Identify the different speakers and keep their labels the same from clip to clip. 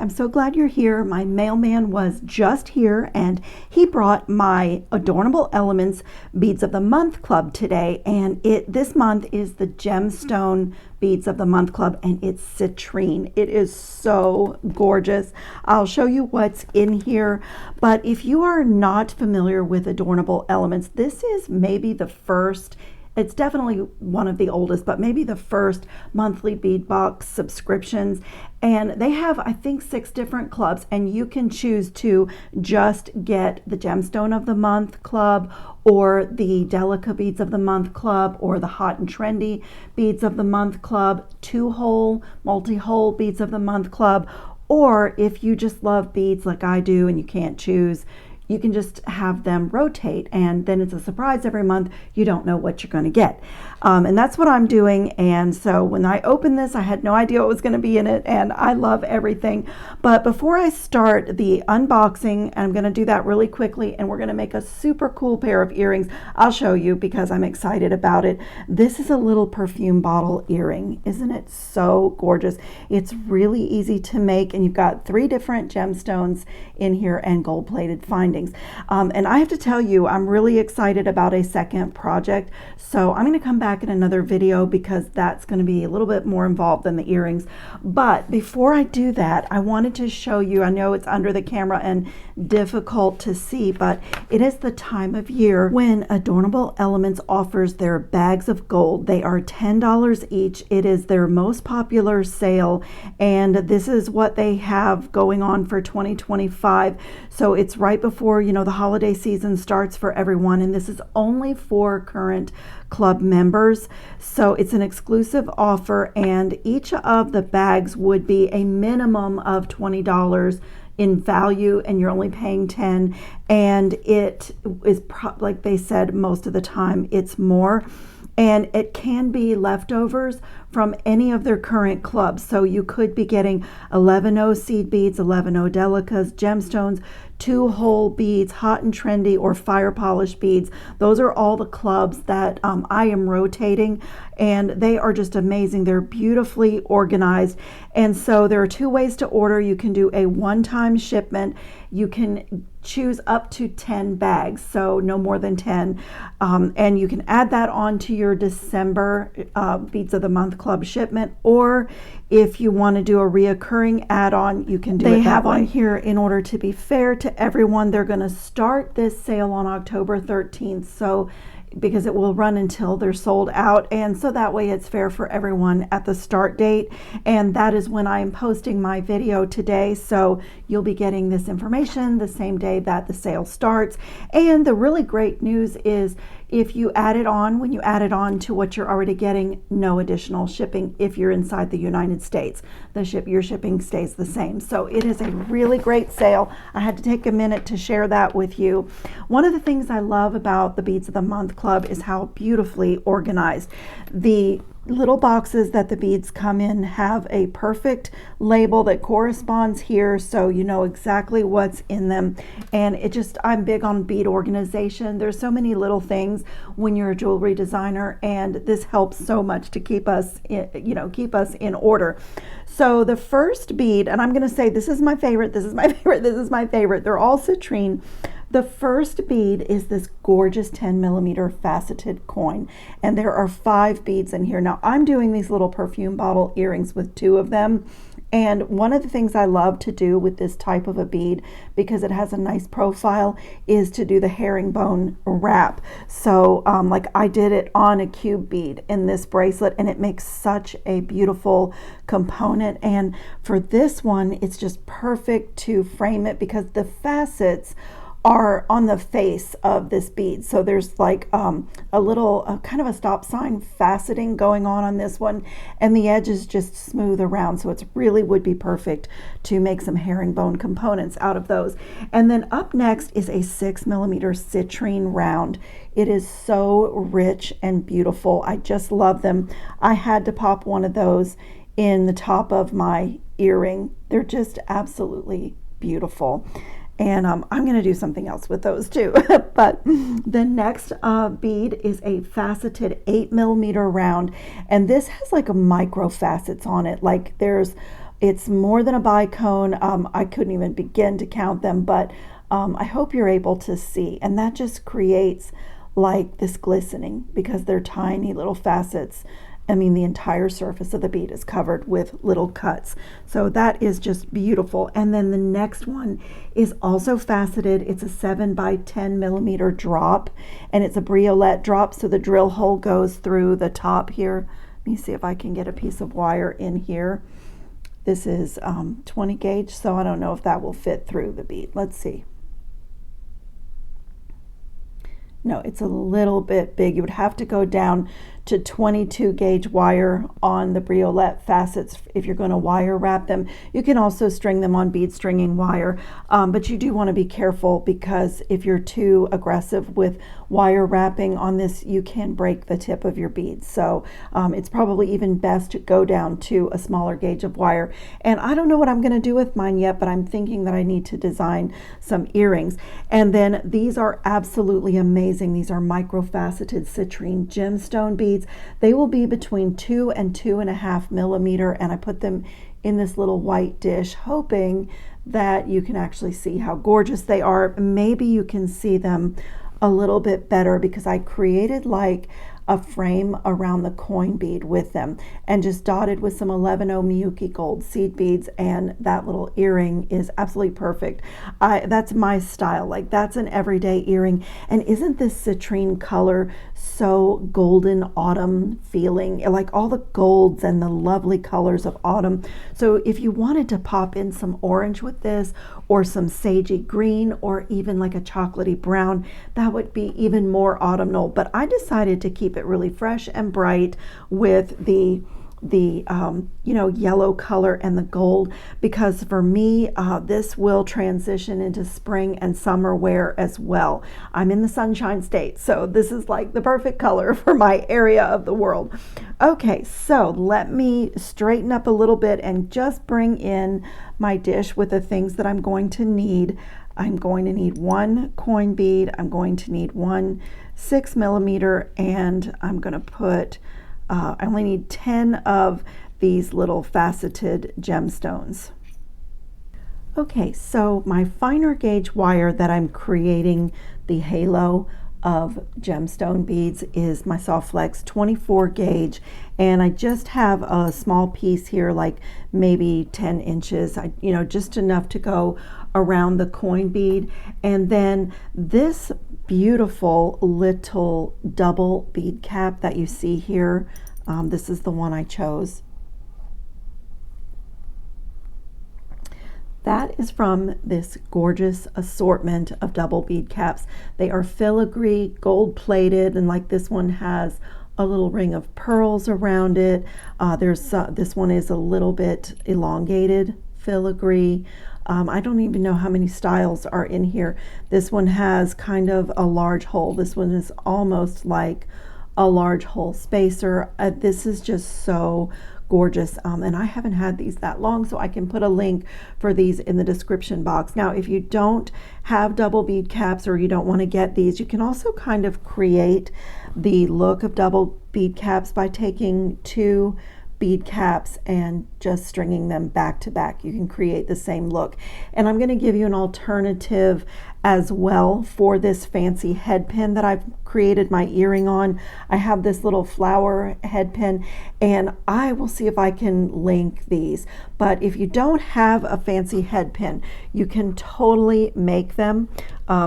Speaker 1: I'm so glad you're here. My mailman was just here and he brought my Adornable Elements Beads of the Month Club today, and this month is the Gemstone Beads of the Month Club, and it's citrine. It is so gorgeous. I'll show you what's in here, but if you are not familiar with Adornable Elements, this is maybe the first, it's definitely one of the oldest, but maybe the first monthly bead box subscriptions. And they have, I think, 6 different clubs, and you can choose to just get the Gemstone of the Month Club, or the Delica Beads of the Month Club, or the Hot and Trendy Beads of the Month Club, 2-hole, multi-hole Beads of the Month Club, or if you just love beads like I do and you can't choose, you can just have them rotate, and then it's a surprise every month. You don't know what you're going to get. And that's what I'm doing. And so when I opened this, I had no idea what was going to be in it, and I love everything. But before I start the unboxing, and I'm going to do that really quickly, and we're going to make a super cool pair of earrings. I'll show you because I'm excited about it. This is a little perfume bottle earring. Isn't it so gorgeous? It's really easy to make, and you've got 3 different gemstones in here and gold-plated findings. And I have to tell you, I'm really excited about a second project. So I'm going to come back in another video because that's going to be a little bit more involved than the earrings. But before I do that, I wanted to show you, I know it's under the camera and difficult to see, but it is the time of year when Adornable Elements offers their bags of gold. They are $10 each. It is their most popular sale, and this is what they have going on for 2025. So it's right before, you know, the holiday season starts for everyone, and this is only for current club members. So it's an exclusive offer, and each of the bags would be a minimum of $20 in value, and you're only paying 10, and it is like they said, most of the time it's more, and it can be leftovers from any of their current clubs. So you could be getting 11-0 seed beads, 11-0 delicas, gemstones, 2-hole beads, hot and trendy, or fire polish beads. Those are all the clubs that I am rotating, and they are just amazing. They're beautifully organized. And so there are 2 ways to order. You can do a one-time shipment. You can choose up to 10 bags, so no more than 10, and you can add that on to your December Beads of the Month Club shipment, or if you want to do a reoccurring add-on, you can do it that way. They have on here, in order to be fair to everyone, they're going to start this sale on October 13th, so because it will run until they're sold out, and so that way it's fair for everyone at the start date. And that is when I'm posting my video today, so you'll be getting this information the same day that the sale starts. And the really great news is, if you add it on, when you add it on to what you're already getting, no additional shipping if you're inside the United States. Your shipping stays the same. So it is a really great sale. I had to take a minute to share that with you. One of the things I love about the Beads of the Month Club is how beautifully organized. The little boxes that the beads come in have a perfect label that corresponds here, so you know exactly what's in them. And it just, I'm big on bead organization. There's so many little things when you're a jewelry designer, and this helps so much to keep us keep us in order. So the first bead, and I'm going to say this is my favorite, this is my favorite, this is my favorite. They're all citrine. The first bead is this gorgeous 10mm faceted coin, and there are 5 beads in here. Now I'm doing these little perfume bottle earrings with 2 of them, and one of the things I love to do with this type of a bead, because it has a nice profile, is to do the herringbone wrap. So like I did it on a cube bead in this bracelet, and it makes such a beautiful component. And for this one, it's just perfect to frame it because the facets are on the face of this bead. So there's like a little kind of a stop sign faceting going on this one, and the edge is just smooth around, so it's really would be perfect to make some herringbone components out of those. And then up next is a 6mm citrine round. It is so rich and beautiful. I just love them. I had to pop one of those in the top of my earring. They're just absolutely beautiful. And I'm going to do something else with those too. But the next bead is a faceted 8mm round, and this has like a micro facets on it. Like there's it's more than a bicone. I couldn't even begin to count them, but I hope you're able to see. And that just creates like this glistening because they're tiny little facets. I mean, the entire surface of the bead is covered with little cuts. So that is just beautiful. And then the next one is also faceted. It's a 7 by 10 millimeter drop, and it's a briolette drop. So the drill hole goes through the top here. Let me see if I can get a piece of wire in here. This is 20 gauge, so I don't know if that will fit through the bead. Let's see. No, it's a little bit big. You would have to go down to 22 gauge wire on the briolette facets if you're going to wire wrap them. You can also string them on bead stringing wire, but you do want to be careful because if you're too aggressive with wire wrapping on this, you can break the tip of your beads. So it's probably even best to go down to a smaller gauge of wire. And I don't know what I'm going to do with mine yet, but I'm thinking that I need to design some earrings. And then these are absolutely amazing. These are microfaceted citrine gemstone beads. They will be between 2 and 2.5 millimeter, and I put them in this little white dish, hoping that you can actually see how gorgeous they are. Maybe you can see them a little bit better because I created like a frame around the coin bead with them and just dotted with some 11.0 Miyuki gold seed beads, and that little earring is absolutely perfect. That's my style. Like, that's an everyday earring. And isn't this citrine color so golden autumn feeling, like all the golds and the lovely colors of autumn? So if you wanted to pop in some orange with this, or some sagey green, or even like a chocolatey brown, that would be even more autumnal. But I decided to keep it really fresh and bright with the yellow color and the gold, because for me this will transition into spring and summer wear as well. I'm in the Sunshine State, so this is like the perfect color for my area of the world. Okay, so let me straighten up a little bit and just bring in my dish with the things that I'm going to need. I'm going to need one coin bead, I'm going to need one 6 millimeter, and I'm going to put I only need 10 of these little faceted gemstones. Okay, so my finer gauge wire that I'm creating the halo of gemstone beads is my Soft Flex 24 gauge, and I just have a small piece here, like maybe 10 inches, just enough to go around the coin bead. And then this beautiful little double bead cap that you see here, this is the one I chose. That is from this gorgeous assortment of double bead caps. They are filigree, gold plated, and like this one has a little ring of pearls around it. This one is a little bit elongated filigree. I don't even know how many styles are in here. This one has kind of a large hole. This one is almost like a large hole spacer. This is just so gorgeous, and I haven't had these that long, so I can put a link for these in the description box. Now, if you don't have double bead caps or you don't want to get these, you can also kind of create the look of double bead caps by taking 2 bead caps and just stringing them back to back. You can create the same look. And I'm going to give you an alternative as well for this fancy head pin that I've created my earring on. I have this little flower head pin, and I will see if I can link these. But if you don't have a fancy head pin, you can totally make them.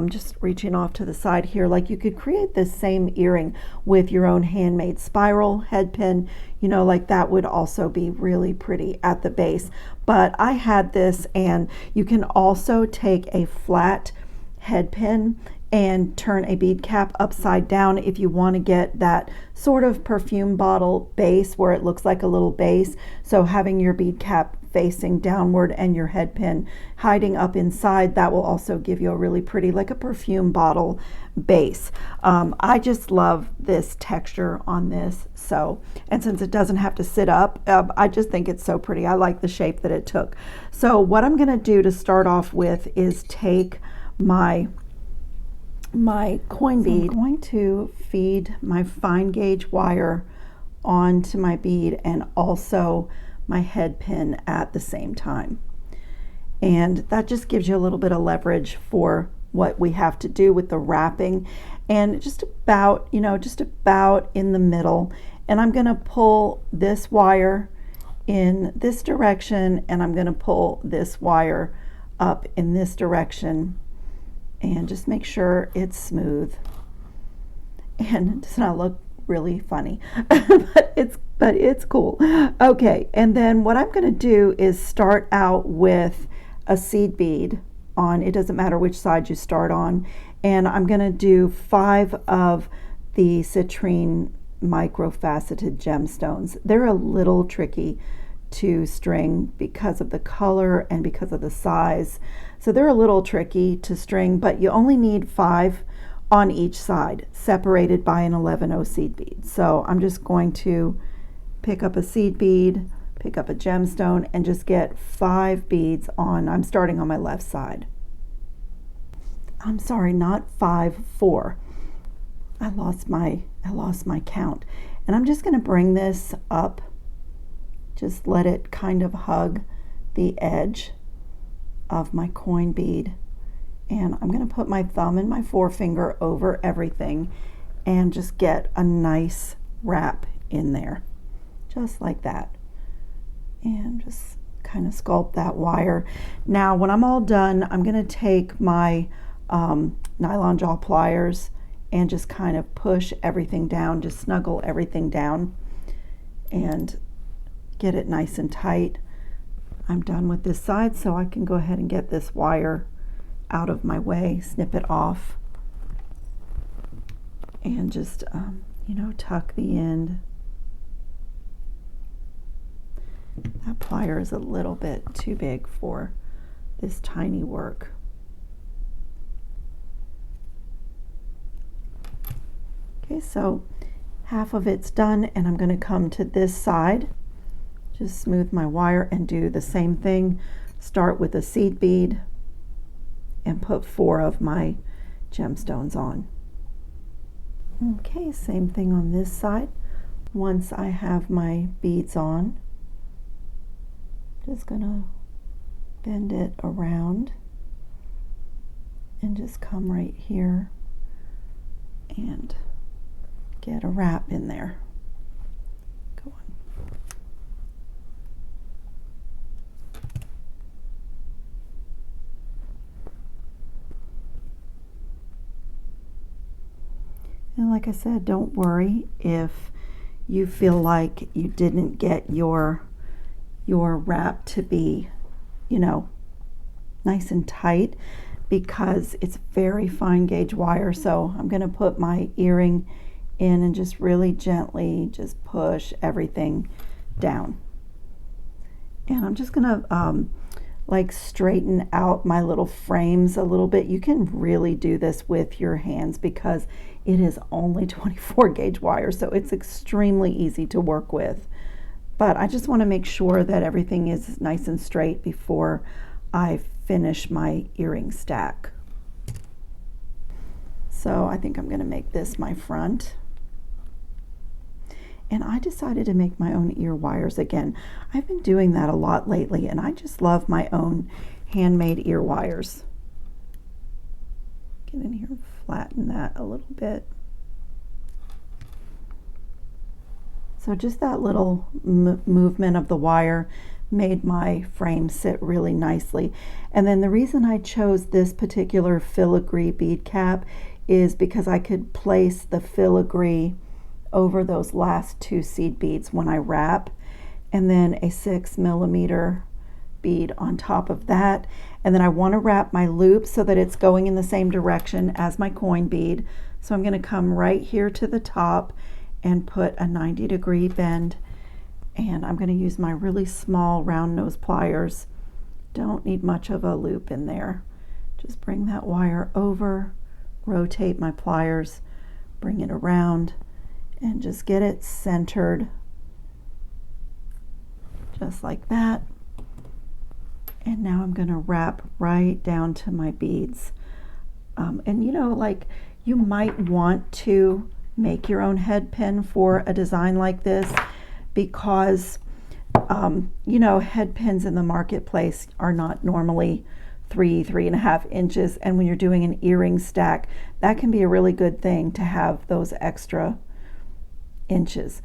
Speaker 1: Just reaching off to the side here, like you could create this same earring with your own handmade spiral head pin, like that would also be really pretty at the base. But I had this, and you can also take a flat head pin and turn a bead cap upside down if you want to get that sort of perfume bottle base where it looks like a little base. So having your bead cap facing downward and your head pin hiding up inside, that will also give you a really pretty, like a perfume bottle base. I just love this texture on this. So, and since it doesn't have to sit up, I just think it's so pretty. I like the shape that it took. So what I'm going to do to start off with is take my coin bead. I'm going to feed my fine gauge wire onto my bead and also my head pin at the same time. And that just gives you a little bit of leverage for what we have to do with the wrapping. And just about, just about in the middle. And I'm going to pull this wire in this direction, and I'm going to pull this wire up in this direction, and just make sure it's smooth. And it does not look really funny, but it's cool. Okay, and then what I'm going to do is start out with a seed bead on, it doesn't matter which side you start on, and I'm going to do 5 of the citrine microfaceted gemstones. They're a little tricky to string because of the color and because of the size, so they're a little tricky to string, but you only need 5 on each side, separated by an 11-0 seed bead. So I'm just going to pick up a seed bead, pick up a gemstone, and just get 5 beads on. I'm starting on my left side. I'm sorry, not 5, 4. I lost my count. And I'm just going to bring this up, just let it kind of hug the edge of my coin bead. And I'm going to put my thumb and my forefinger over everything and just get a nice wrap in there, just like that. And just kind of sculpt that wire. Now when I'm all done, I'm going to take my nylon jaw pliers and just kind of push everything down, just snuggle everything down and get it nice and tight. I'm done with this side, so I can go ahead and get this wire out of my way, snip it off, and just tuck the end. That plier is a little bit too big for this tiny work. Okay, so half of it's done, and I'm going to come to this side, just smooth my wire and do the same thing. Start with a seed bead and put 4 of my gemstones on. Okay, same thing on this side. Once I have my beads on, just gonna bend it around and just come right here and get a wrap in there. Go on. And like I said, don't worry if you feel like you didn't get your wrap to be, nice and tight, because it's very fine gauge wire. So I'm going to put my earring in and just really gently just push everything down. And I'm just going to like straighten out my little frames a little bit. You can really do this with your hands because it is only 24 gauge wire, so it's extremely easy to work with. But I just want to make sure that everything is nice and straight before I finish my earring stack. So I think I'm going to make this my front. And I decided to make my own ear wires again. I've been doing that a lot lately, and I just love my own handmade ear wires. Get in here and flatten that a little bit. So just that little movement of the wire made my frame sit really nicely. And then the reason I chose this particular filigree bead cap is because I could place the filigree over those last 2 seed beads when I wrap, and then a 6mm bead on top of that. And then I want to wrap my loop so that it's going in the same direction as my coin bead. So I'm going to come right here to the top and put a 90-degree bend, and I'm going to use my really small round nose pliers. Don't need much of a loop in there. Just bring that wire over, rotate my pliers, bring it around, and just get it centered just like that. And now I'm going to wrap right down to my beads. And you might want to make your own head pin for a design like this, because You know, head pins in the marketplace are not normally 3.5 inches, and when you're doing an earring stack, that can be a really good thing to have those extra inches.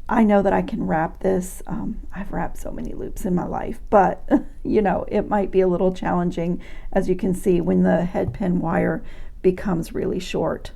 Speaker 1: I know that I can wrap this. I've wrapped so many loops in my life, but you know, it might be a little challenging, as you can see, when the head pin wire becomes really short.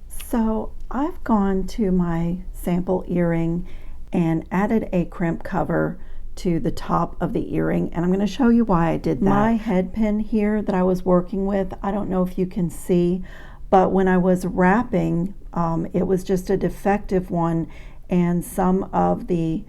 Speaker 1: So I've gone to my sample earring and added a crimp cover to the top of the earring, and I'm going to show you why I did that. My head pin here that I was working with, I don't know if you can see, but when I was wrapping, it was just a defective one, and some of the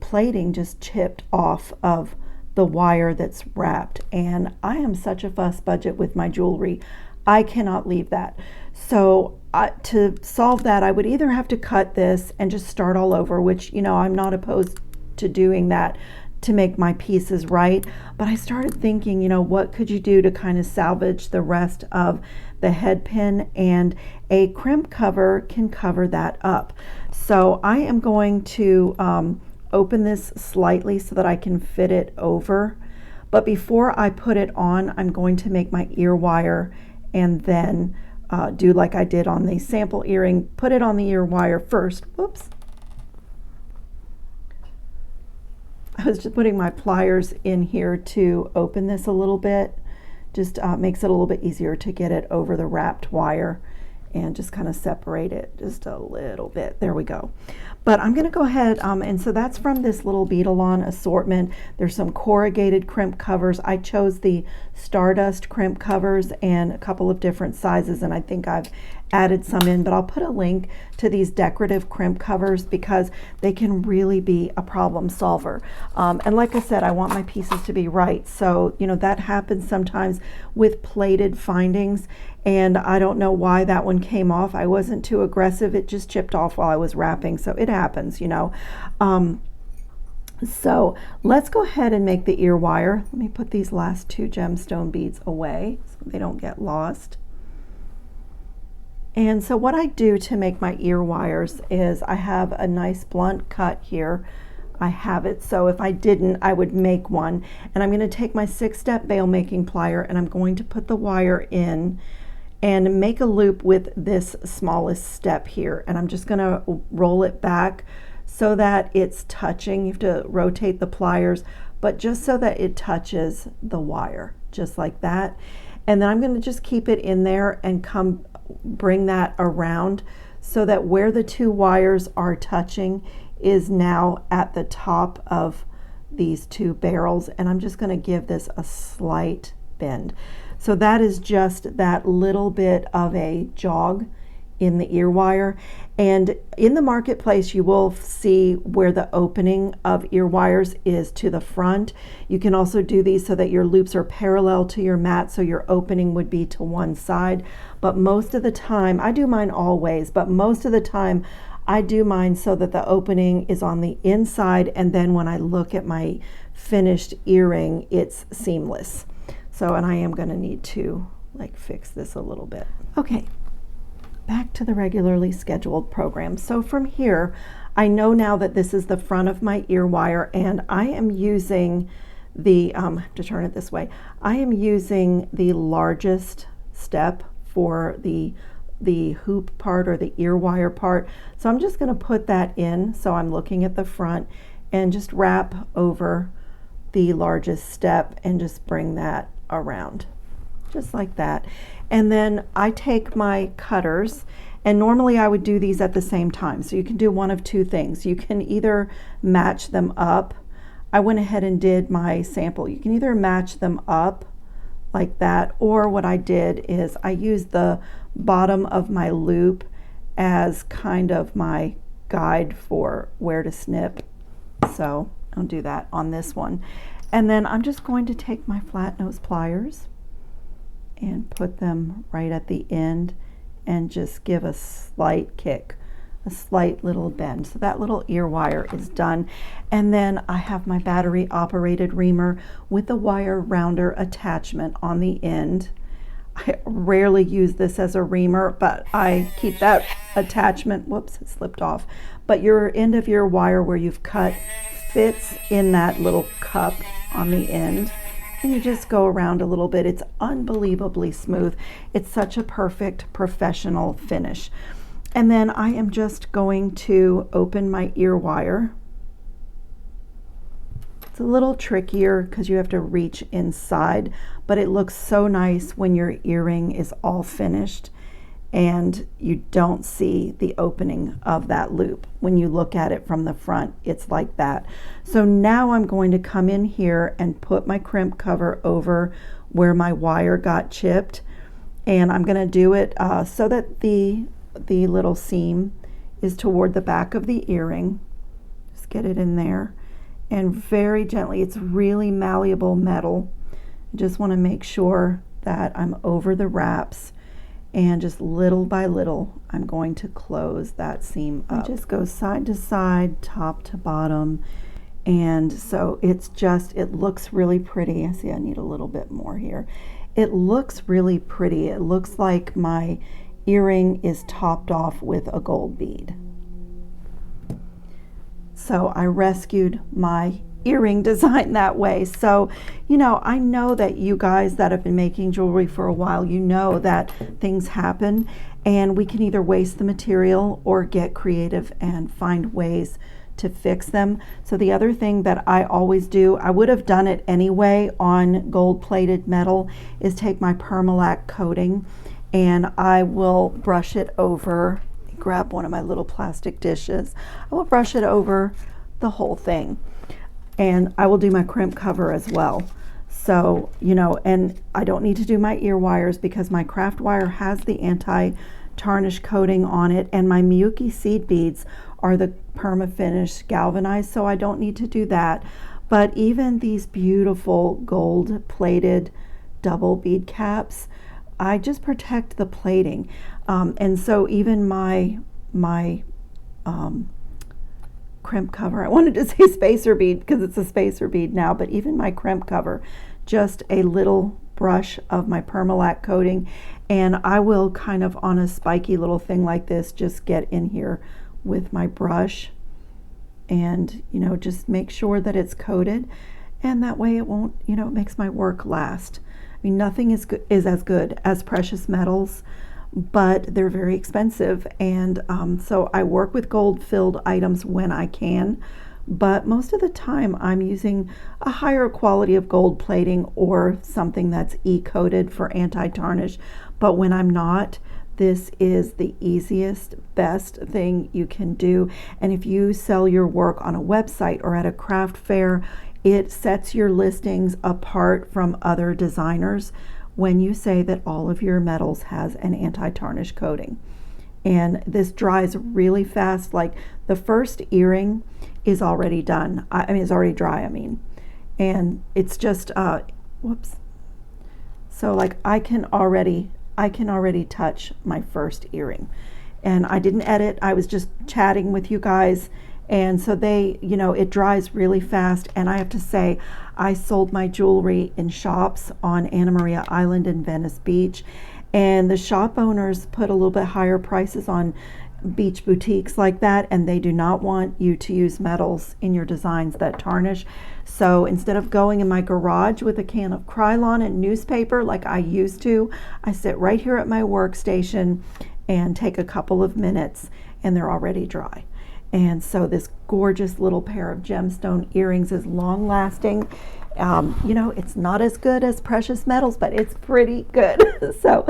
Speaker 1: plating just chipped off of the wire that's wrapped. And I am such a fuss budget with my jewelry. I cannot leave that. So to solve that, I would either have to cut this and just start all over, which, you know, I'm not opposed to doing that to make my pieces right. But I started thinking, you know, what could you do to kind of salvage the rest of the head pin, and a crimp cover can cover that up. So I am going to open this slightly so that I can fit it over. But before I put it on, I'm going to make my ear wire and then do like I did on the sample earring, put it on the ear wire first. Whoops. I was just putting my pliers in here to open this a little bit. Just makes it a little bit easier to get it over the wrapped wire and just kind of separate it just a little bit. There we go. But I'm going to go ahead, and so that's from this little Beadalon assortment. There's some corrugated crimp covers. I chose the Stardust crimp covers and a couple of different sizes, and I think I've added some in, but I'll put a link to these decorative crimp covers because they can really be a problem solver. And like I said, I want my pieces to be right. So, you know, that happens sometimes with plated findings, and I don't know why that one came off. I wasn't too aggressive. It just chipped off while I was wrapping. So it happens, you know. So let's go ahead and make the ear wire. Let me put these last two gemstone beads away so they don't get lost. And so what I do to make my ear wires is I have a nice blunt cut here. I have it, so if I didn't, I would make one. And I'm going to take my 6-step bail making plier, and I'm going to put the wire in and make a loop with this smallest step here. And I'm just going to roll it back so that it's touching. You have to rotate the pliers, but just so that it touches the wire, just like that. And then I'm going to just keep it in there and bring that around so that where the two wires are touching is now at the top of these two barrels, and I'm just going to give this a slight bend. So that is just that little bit of a jog in the ear wire. And in the marketplace, you will see where the opening of ear wires is to the front. You can also do these so that your loops are parallel to your mat, so your opening would be to one side. But most of the time, I do mine always, but most of the time I do mine so that the opening is on the inside, and then when I look at my finished earring, it's seamless. So, and I am going to need to like fix this a little bit. Okay, back to the regularly scheduled program. So from here, I know now that this is the front of my ear wire, and I am using the, I have to turn it this way, I am using the largest step for the hoop part or the ear wire part. So I'm just going to put that in, so I'm looking at the front, and just wrap over the largest step and just bring that around just like that. And then I take my cutters, and normally I would do these at the same time, so you can do one of two things. You can either match them up. I went ahead and did my sample. You can either match them up like that, or what I did is I used the bottom of my loop as kind of my guide for where to snip. So I'll do that on this one. And then I'm just going to take my flat nose pliers and put them right at the end and just give a slight kick, a slight little bend. So that little ear wire is done. And then I have my battery operated reamer with the wire rounder attachment on the end. I rarely use this as a reamer, but I keep that attachment, whoops, it slipped off. But your end of your wire where you've cut fits in that little cup on the end. And you just go around a little bit. It's unbelievably smooth. It's such a perfect professional finish. And then I am just going to open my ear wire. It's a little trickier because you have to reach inside, but it looks so nice when your earring is all finished and you don't see the opening of that loop. When you look at it from the front, it's like that. So now I'm going to come in here and put my crimp cover over where my wire got chipped, and I'm going to do it so that the little seam is toward the back of the earring. Just get it in there, and very gently. It's really malleable metal. I just want to make sure that I'm over the wraps, and just little by little I'm going to close that seam up. I just go side to side, top to bottom, and so it's just, it looks really pretty. I see I need a little bit more here. It looks really pretty. It looks like my earring is topped off with a gold bead. So I rescued my earring design that way. So, you know, I know that you guys that have been making jewelry for a while, you know that things happen and we can either waste the material or get creative and find ways to fix them. So the other thing that I always do, I would have done it anyway on gold plated metal, is take my Permalac coating and I will brush it over. Grab one of my little plastic dishes. I will brush it over the whole thing. And I will do my crimp cover as well. So, you know, and I don't need to do my ear wires because my craft wire has the anti-tarnish coating on it, and my Miyuki seed beads are the perma finish galvanized, so I don't need to do that. But even these beautiful gold plated double bead caps, I just protect the plating. And so even my crimp cover, I wanted to say spacer bead because it's a spacer bead now, but even my crimp cover, just a little brush of my Permalac coating, and I will kind of on a spiky little thing like this just get in here with my brush and, you know, just make sure that it's coated, and that way it won't, you know, it makes my work last. I mean, nothing is as good as precious metals, but they're very expensive, and so I work with gold filled items when I can, but most of the time I'm using a higher quality of gold plating or something that's e-coated for anti-tarnish. But when I'm not, this is the easiest, best thing you can do. And if you sell your work on a website or at a craft fair, it sets your listings apart from other designers when you say that all of your metals has an anti-tarnish coating. And this dries really fast. Like the first earring is already done. I mean, it's already dry, I mean. And it's just, whoops. So like I can already touch my first earring. And I didn't edit, I was just chatting with you guys. And so they, you know, it dries really fast. And I have to say, I sold my jewelry in shops on Anna Maria Island in Venice Beach. And the shop owners put a little bit higher prices on beach boutiques like that. And they do not want you to use metals in your designs that tarnish. So instead of going in my garage with a can of Krylon and newspaper like I used to, I sit right here at my workstation and take a couple of minutes and they're already dry. And so this gorgeous little pair of gemstone earrings is long lasting. You know, it's not as good as precious metals, but it's pretty good. So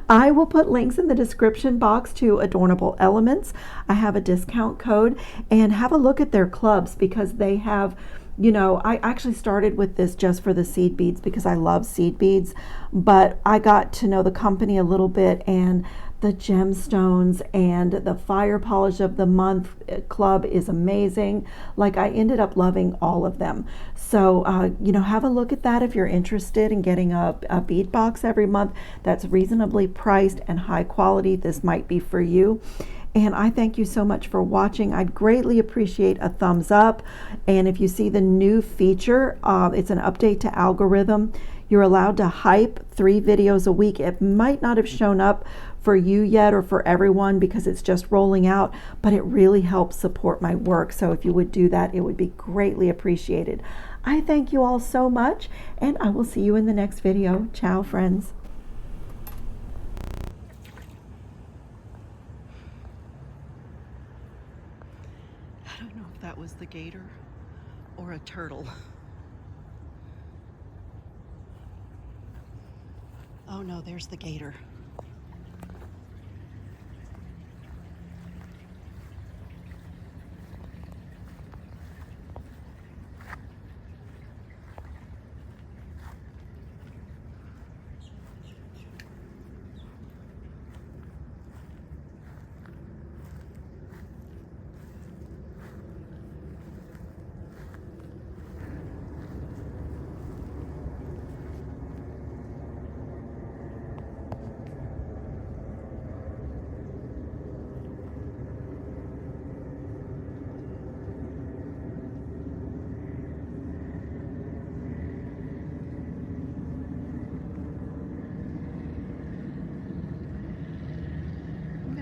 Speaker 1: I will put links in the description box to Adornable Elements. I have a discount code, and have a look at their clubs because they have, you know, I actually started with this just for the seed beads because I love seed beads, but I got to know the company a little bit, and the gemstones and the fire polish of the month club is amazing. Like I ended up loving all of them. So, you know, have a look at that if you're interested in getting a bead box every month that's reasonably priced and high quality. This might be for you. And I thank you so much for watching. I'd greatly appreciate a thumbs up. And if you see the new feature, it's an update to algorithm. You're allowed to hype 3 videos a week. It might not have shown up for you yet or for everyone because it's just rolling out, but it really helps support my work. So if you would do that, it would be greatly appreciated. I thank you all so much, and I will see you in the next video. Ciao, friends.
Speaker 2: I don't know if that was the gator or a turtle. Oh no, there's the gator.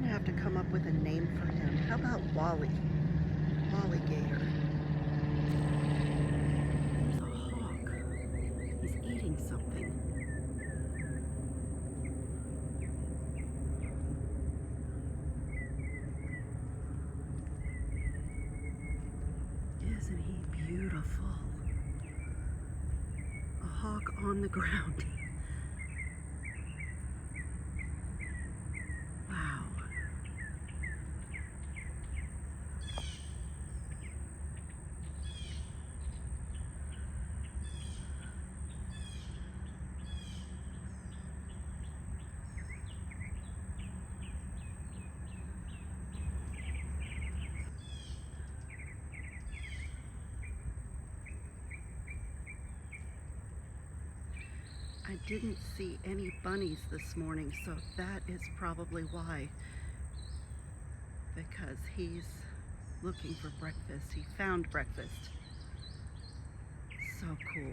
Speaker 2: Have to come up with a name for him. How about Wally? Wally Gator. There's a hawk. He's eating something. Isn't he beautiful? A hawk on the ground. Wow. I didn't see any bunnies this morning, so that is probably why. Because he's looking for breakfast. He found breakfast. So cool.